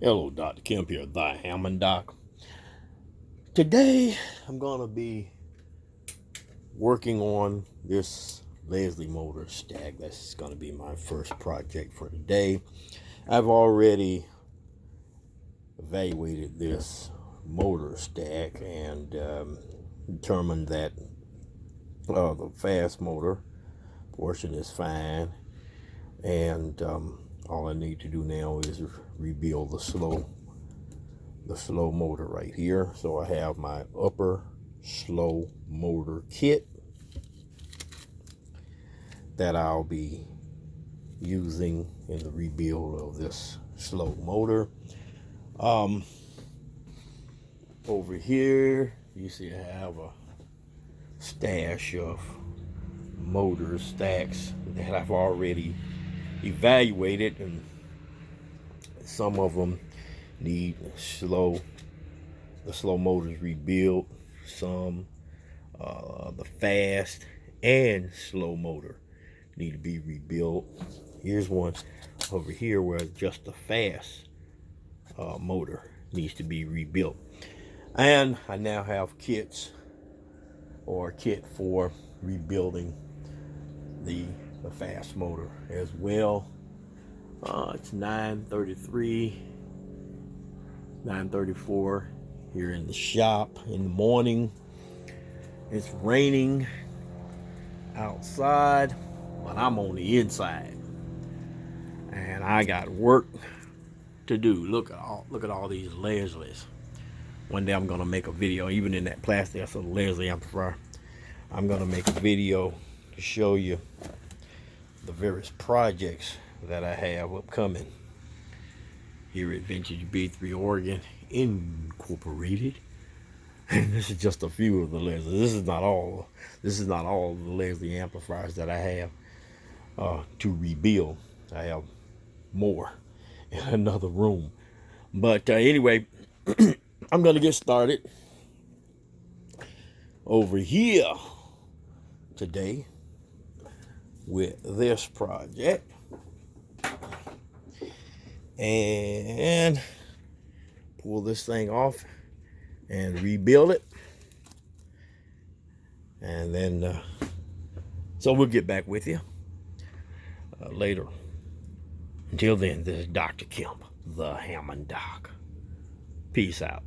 Hello, Dr. Kemp here, the Hammond Doc. Today, I'm going to be working on this Leslie motor stack. That's going to be my first project for today. I've already evaluated this motor stack and determined that the fast motor portion is fine. And all I need to do now is rebuild the slow motor right here. So I have my upper slow motor kit that I'll be using in the rebuild of this slow motor. Over here you see I have a stash of motor stacks that I've already evaluated, and some of them need the slow motors rebuilt. Some the fast and slow motor need to be rebuilt. Here's one over here where just the fast motor needs to be rebuilt. And I now have kits or a kit for rebuilding the fast motor as well. It's 9:33, 9:34 here in the shop in the morning. It's raining outside, but I'm on the inside, and I got work to do. Look at all these Leslies. One day I'm gonna make a video, even in that plastic. That's a Leslie amplifier. I'm gonna make a video to show you the various projects that I have upcoming here at Vintage B3 Organ Incorporated. And this is just a few of the Leslie. This is not all the Leslie amplifiers that I have to rebuild. I have more in another room. But anyway, I'm gonna get started over here today with this project and pull this thing off and rebuild it, and then so we'll get back with you later. Until then, this is Dr. Kemp, the Hammond Doc. Peace out.